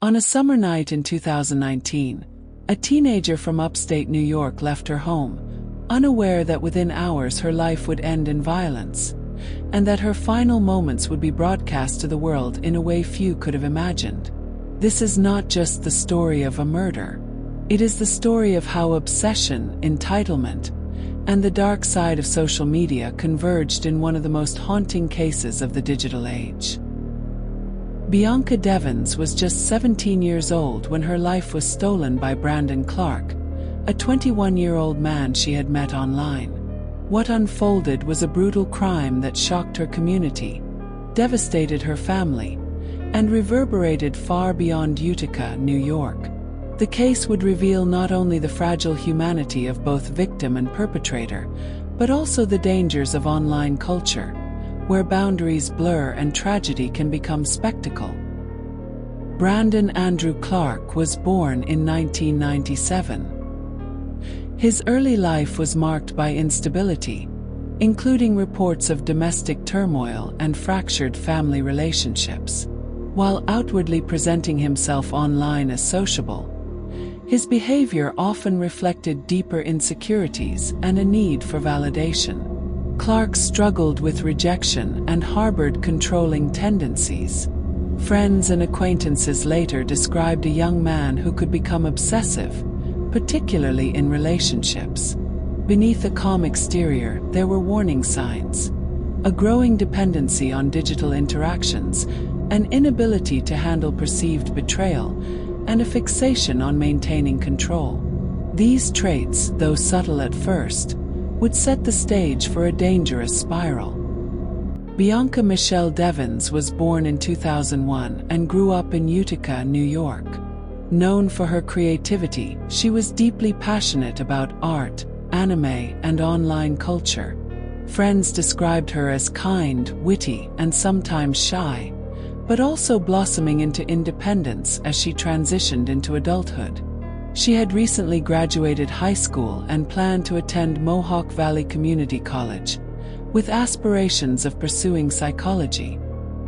On a summer night in 2019, a teenager from upstate New York left her home, unaware that within hours her life would end in violence, and that her final moments would be broadcast to the world in a way few could have imagined. This is not just the story of a murder. It is the story of how obsession, entitlement, and the dark side of social media converged in one of the most haunting cases of the digital age. Bianca Devins was just 17 years old when her life was stolen by Brandon Clark, a 21-year-old man she had met online. What unfolded was a brutal crime that shocked her community, devastated her family, and reverberated far beyond Utica, New York. The case would reveal not only the fragile humanity of both victim and perpetrator, but also the dangers of online culture, where boundaries blur and tragedy can become spectacle. Brandon Andrew Clark was born in 1997. His early life was marked by instability, including reports of domestic turmoil and fractured family relationships. While outwardly presenting himself online as sociable, his behavior often reflected deeper insecurities and a need for validation. Clark struggled with rejection and harbored controlling tendencies. Friends and acquaintances later described a young man who could become obsessive, particularly in relationships. Beneath a calm exterior, there were warning signs: a growing dependency on digital interactions, an inability to handle perceived betrayal, and a fixation on maintaining control. These traits, though subtle at first, would set the stage for a dangerous spiral. Bianca Michelle Devins was born in 2001 and grew up in Utica, New York. Known for her creativity, she was deeply passionate about art, anime, and online culture. Friends described her as kind, witty, and sometimes shy, but also blossoming into independence as she transitioned into adulthood. She had recently graduated high school and planned to attend Mohawk Valley Community College, with aspirations of pursuing psychology.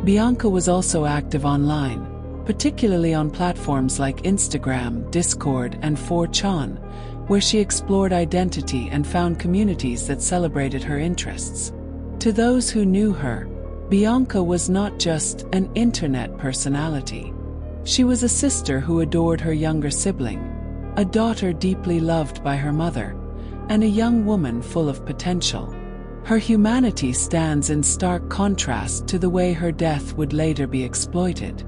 Bianca was also active online, particularly on platforms like Instagram, Discord, and 4chan, where she explored identity and found communities that celebrated her interests. To those who knew her, Bianca was not just an internet personality. She was a sister who adored her younger sibling, a daughter deeply loved by her mother, and a young woman full of potential. Her humanity stands in stark contrast to the way her death would later be exploited.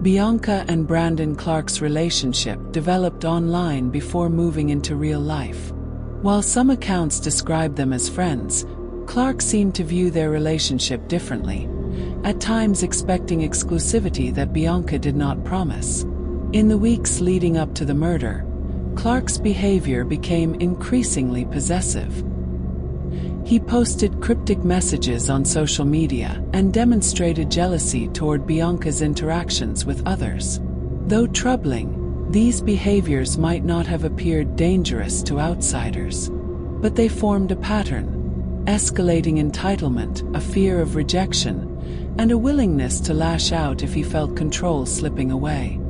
Bianca and Brandon Clark's relationship developed online before moving into real life. While some accounts describe them as friends, Clark seemed to view their relationship differently, at times expecting exclusivity that Bianca did not promise. In the weeks leading up to the murder, Clark's behavior became increasingly possessive. He posted cryptic messages on social media and demonstrated jealousy toward Bianca's interactions with others. Though troubling, these behaviors might not have appeared dangerous to outsiders, but they formed a pattern: escalating entitlement, a fear of rejection, and a willingness to lash out if he felt control slipping away.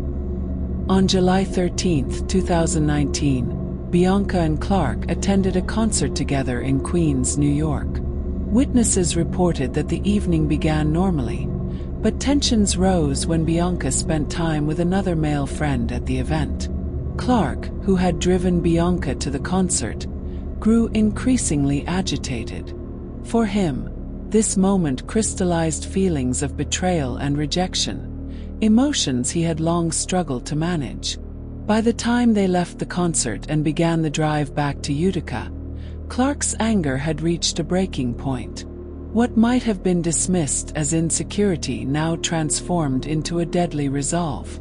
On July 13, 2019, Bianca and Clark attended a concert together in Queens, New York. Witnesses reported that the evening began normally, but tensions rose when Bianca spent time with another male friend at the event. Clark, who had driven Bianca to the concert, grew increasingly agitated. For him, this moment crystallized feelings of betrayal and rejection, emotions he had long struggled to manage. By the time they left the concert and began the drive back to Utica, Clark's anger had reached a breaking point. What might have been dismissed as insecurity now transformed into a deadly resolve.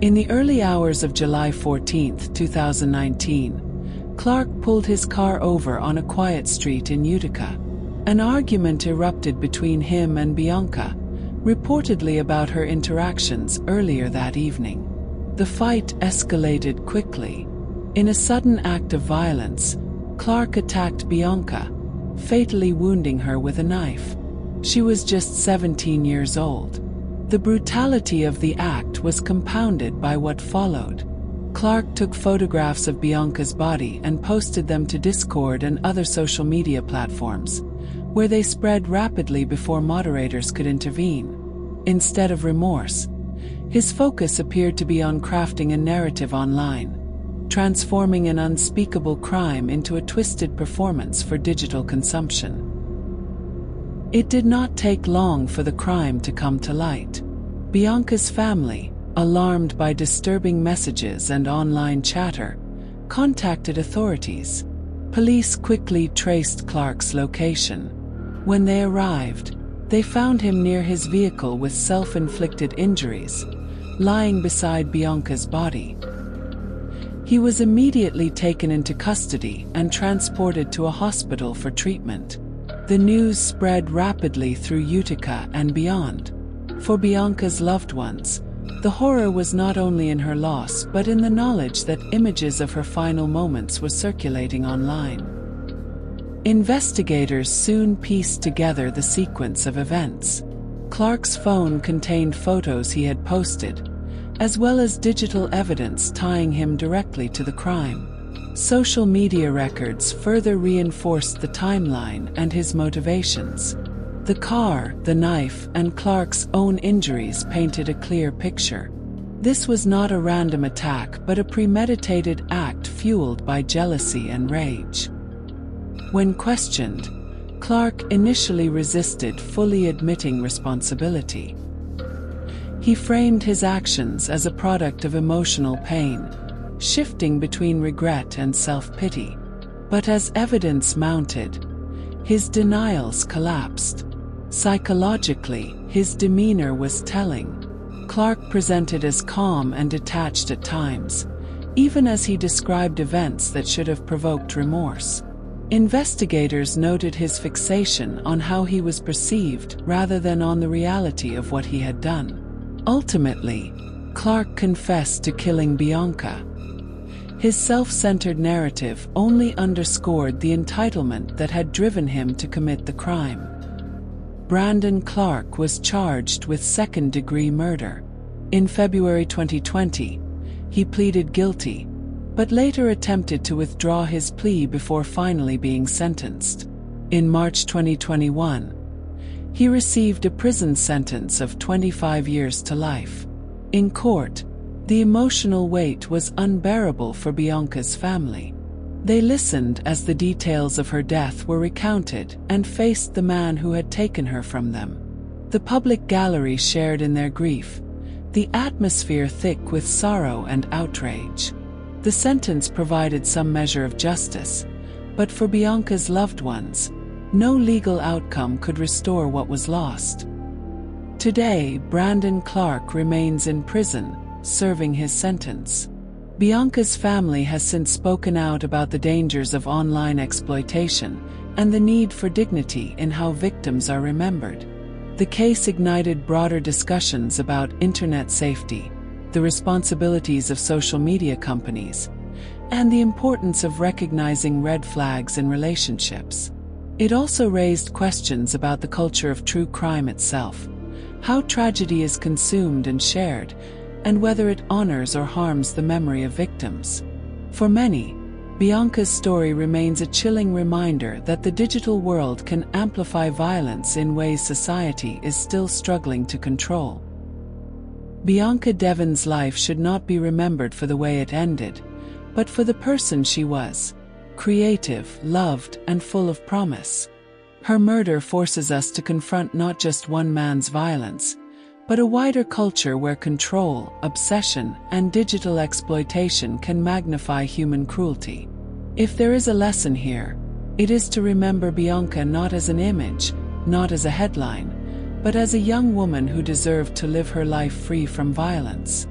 In the early hours of July 14, 2019, Clark pulled his car over on a quiet street in Utica. An argument erupted between him and Bianca, reportedly about her interactions earlier that evening. The fight escalated quickly. In a sudden act of violence, Clark attacked Bianca, fatally wounding her with a knife. She was just 17 years old. The brutality of the act was compounded by what followed. Clark took photographs of Bianca's body and posted them to Discord and other social media platforms, where they spread rapidly before moderators could intervene. Instead of remorse, his focus appeared to be on crafting a narrative online, transforming an unspeakable crime into a twisted performance for digital consumption. It did not take long for the crime to come to light. Bianca's family, alarmed by disturbing messages and online chatter, contacted authorities. Police quickly traced Clark's location. When they arrived, they found him near his vehicle with self-inflicted injuries, lying beside Bianca's body. He was immediately taken into custody and transported to a hospital for treatment. The news spread rapidly through Utica and beyond. For Bianca's loved ones, the horror was not only in her loss but in the knowledge that images of her final moments were circulating online. Investigators soon pieced together the sequence of events. Clark's phone contained photos he had posted, as well as digital evidence tying him directly to the crime. Social media records further reinforced the timeline and his motivations. The car, the knife, and Clark's own injuries painted a clear picture. This was not a random attack but a premeditated act fueled by jealousy and rage. When questioned, Clark initially resisted fully admitting responsibility. He framed his actions as a product of emotional pain, shifting between regret and self-pity. But as evidence mounted, his denials collapsed. Psychologically, his demeanor was telling. Clark presented as calm and detached at times, even as he described events that should have provoked remorse. Investigators noted his fixation on how he was perceived rather than on the reality of what he had done. Ultimately, Clark confessed to killing Bianca. His self-centered narrative only underscored the entitlement that had driven him to commit the crime. Brandon Clark was charged with second-degree murder. In February 2020, he pleaded guilty, but later attempted to withdraw his plea before finally being sentenced. In March 2021, he received a prison sentence of 25 years to life. In court, the emotional weight was unbearable for Bianca's family. They listened as the details of her death were recounted and faced the man who had taken her from them. The public gallery shared in their grief, the atmosphere thick with sorrow and outrage. The sentence provided some measure of justice, but for Bianca's loved ones, no legal outcome could restore what was lost. Today, Brandon Clark remains in prison, serving his sentence. Bianca's family has since spoken out about the dangers of online exploitation and the need for dignity in how victims are remembered. The case ignited broader discussions about internet safety, the responsibilities of social media companies, and the importance of recognizing red flags in relationships. It also raised questions about the culture of true crime itself, how tragedy is consumed and shared, and whether it honors or harms the memory of victims. For many, Bianca's story remains a chilling reminder that the digital world can amplify violence in ways society is still struggling to control. Bianca Devon's life should not be remembered for the way it ended, but for the person she was: creative, loved, and full of promise. Her murder forces us to confront not just one man's violence, but a wider culture where control, obsession, and digital exploitation can magnify human cruelty. If there is a lesson here, it is to remember Bianca not as an image, not as a headline, but as a young woman who deserved to live her life free from violence.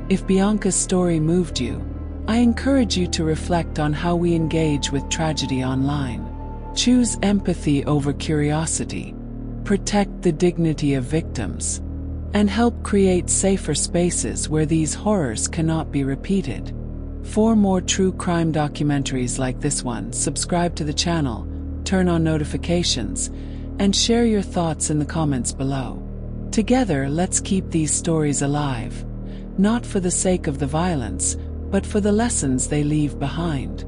If Bianca's story moved you, I encourage you to reflect on how we engage with tragedy online. Choose empathy over curiosity, protect the dignity of victims, and help create safer spaces where these horrors cannot be repeated. For more true crime documentaries like this one, subscribe to the channel, turn on notifications, and share your thoughts in the comments below. Together, let's keep these stories alive, not for the sake of the violence, but for the lessons they leave behind.